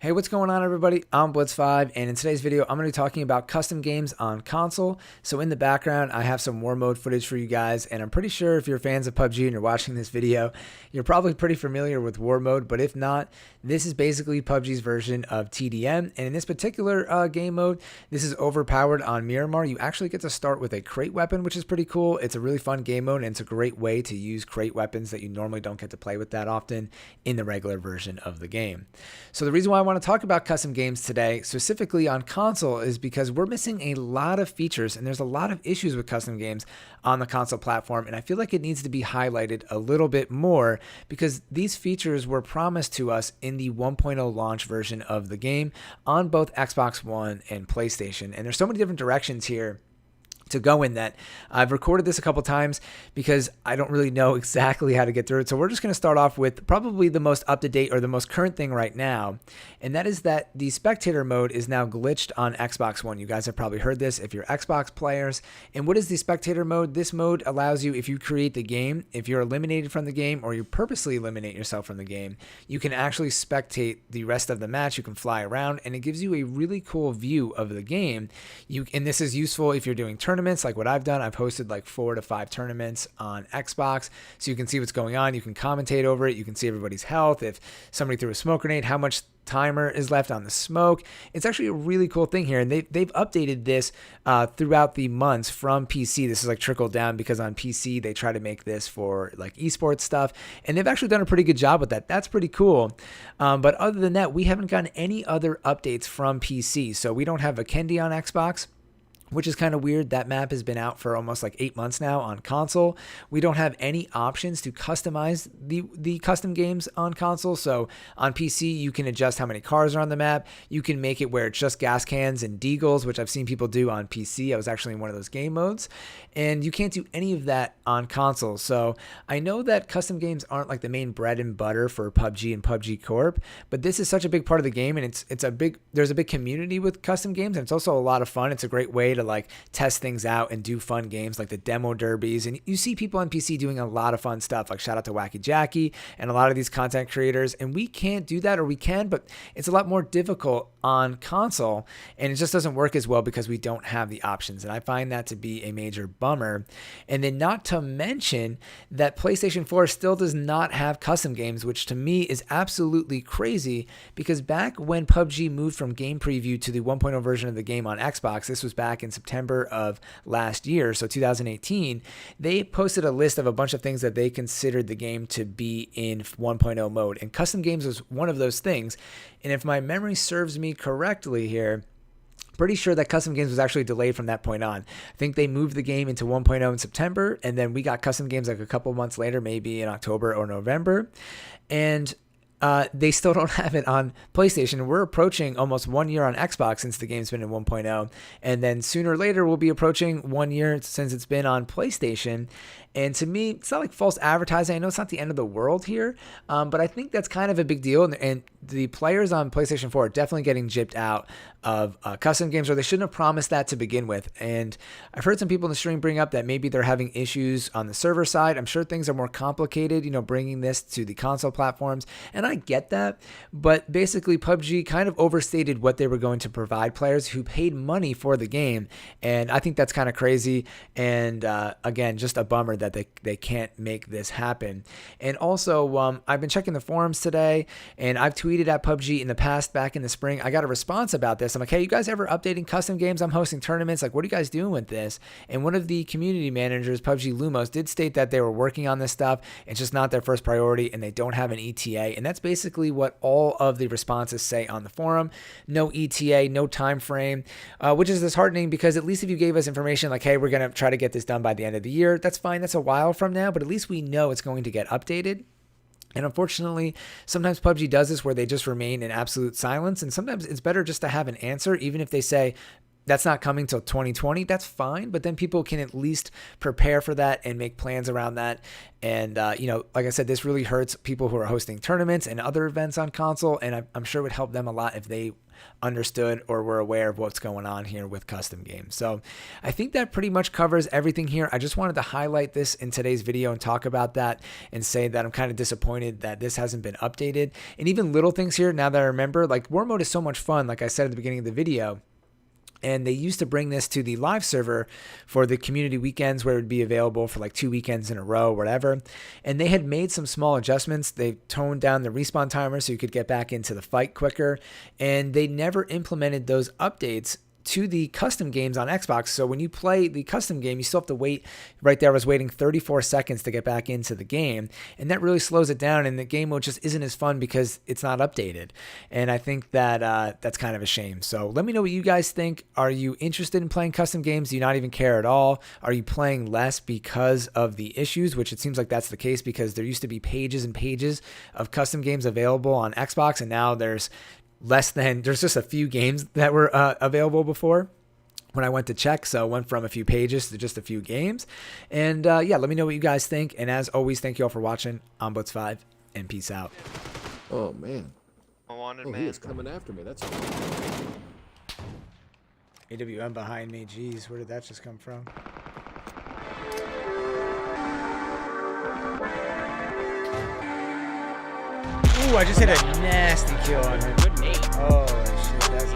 Hey, what's going on, everybody? I'm Blitz5, and in today's video, I'm going to be talking about custom games on console. So in the background, I have some war mode footage for you guys, and I'm pretty sure if you're fans of PUBG and you're watching this video, you're probably pretty familiar with war mode, but if not, this is basically PUBG's version of TDM, and in this particular game mode, this is overpowered on Miramar. You actually get to start with a crate weapon, which is pretty cool. It's a really fun game mode, and it's a great way to use crate weapons that you normally don't get to play with that often in the regular version of the game. So the reason why I want to talk about custom games today, specifically on console, is because we're missing a lot of features and there's a lot of issues with custom games on the console platform, and I feel like it needs to be highlighted a little bit more because these features were promised to us in the 1.0 launch version of the game on both Xbox One and PlayStation, and there's so many different directions here to go in that. I've recorded this a couple times because I don't really know exactly how to get through it. So we're just going to start off with probably the most up-to-date or the most current thing right now. And that is that the Spectator Mode is now glitched on Xbox One. You guys have probably heard this if you're Xbox players. And what is the Spectator Mode? This mode allows you, if you create the game, if you're eliminated from the game or you purposely eliminate yourself from the game, you can actually spectate the rest of the match. You can fly around and it gives you a really cool view of the game. And this is useful if you're doing tournaments like what I've done. I've hosted like 4 to 5 tournaments on Xbox, so you can see what's going on. You can commentate over it. You can see everybody's health. If somebody threw a smoke grenade, how much timer is left on the smoke. It's actually a really cool thing here, and they've updated this throughout the months from PC. This is like trickled down because on PC they try to make this for like esports stuff, and they've actually done a pretty good job with that. That's pretty cool. But other than that, we haven't gotten any other updates from PC. So we don't have Vikendi on Xbox, which is kind of weird. That map has been out for almost like 8 months now on console. We don't have any options to customize the custom games on console. So on PC, you can adjust how many cars are on the map. You can make it where it's just gas cans and deagles, which I've seen people do on PC. I was actually in one of those game modes, and you can't do any of that on console. So I know that custom games aren't like the main bread and butter for PUBG and PUBG Corp, but this is such a big part of the game, and there's a big community with custom games, and it's also a lot of fun. It's a great way to like test things out and do fun games like the demo derbies, and you see people on PC doing a lot of fun stuff, like shout out to Wacky Jackie and a lot of these content creators, and we can't do that, or we can, but it's a lot more difficult on console, and it just doesn't work as well because we don't have the options, and I find that to be a major bummer. And then not to mention that PlayStation 4 still does not have custom games, which to me is absolutely crazy, because back when PUBG moved from game preview to the 1.0 version of the game on Xbox, this was back in September of last year, so 2018, they posted a list of a bunch of things that they considered the game to be in 1.0 mode, and custom games was one of those things. And if my memory serves me correctly here, pretty sure that custom games was actually delayed from that point on. I think they moved the game into 1.0 in September, and then we got custom games like a couple months later, maybe in October or November, and they still don't have it on PlayStation. We're approaching almost 1 year on Xbox since the game's been in 1.0, and then sooner or later we'll be approaching 1 year since it's been on PlayStation. And to me, it's not like false advertising. I know it's not the end of the world here, but I think that's kind of a big deal. And the players on PlayStation 4 are definitely getting gypped out of custom games, or they shouldn't have promised that to begin with. And I've heard some people in the stream bring up that maybe they're having issues on the server side. I'm sure things are more complicated, bringing this to the console platforms. And I get that, but basically PUBG kind of overstated what they were going to provide players who paid money for the game. And I think that's kind of crazy. And again, just a bummer that they can't make this happen. And also, I've been checking the forums today, and I've tweeted at PUBG in the past, back in the spring. I got a response about this. I'm like, hey, you guys ever updating custom games? I'm hosting tournaments. Like, what are you guys doing with this? And one of the community managers, PUBG Lumos, did state that they were working on this stuff. It's just not their first priority, and they don't have an ETA. And that's basically what all of the responses say on the forum. No ETA, no time frame, which is disheartening, because at least if you gave us information like, hey, we're going to try to get this done by the end of the year, that's fine. That's a while from now, but at least we know it's going to get updated. And unfortunately, sometimes PUBG does this where they just remain in absolute silence, and sometimes it's better just to have an answer, even if they say, that's not coming till 2020. That's fine, but then people can at least prepare for that and make plans around that. And, you know, like I said, this really hurts people who are hosting tournaments and other events on console, and I'm sure it would help them a lot if they understood or were aware of what's going on here with custom games. So I think that pretty much covers everything here. I just wanted to highlight this in today's video and talk about that and say that I'm kind of disappointed that this hasn't been updated. And even little things here, now that I remember, like war mode is so much fun, like I said at the beginning of the video. And they used to bring this to the live server for the community weekends where it would be available for like 2 weekends in a row, whatever. And they had made some small adjustments. They toned down the respawn timer so you could get back into the fight quicker. And they never implemented those updates to the custom games on Xbox. So when you play the custom game, you still have to wait. Right there, I was waiting 34 seconds to get back into the game. And that really slows it down. And the game mode just isn't as fun because it's not updated. And I think that that's kind of a shame. So let me know what you guys think. Are you interested in playing custom games? Do you not even care at all? Are you playing less because of the issues, which it seems like that's the case because there used to be pages and pages of custom games available on Xbox. And now there's just a few games that were available before when I went to check. So it went from a few pages to just a few games. And yeah, let me know what you guys think. And as always, thank you all for watching. I'm Blitz5 and peace out. Oh man. Man. He is coming after me. That's AWM behind me. Jeez, where did that just come from? Ooh, I just hit a nasty kill on him. Good name. Oh shit, that's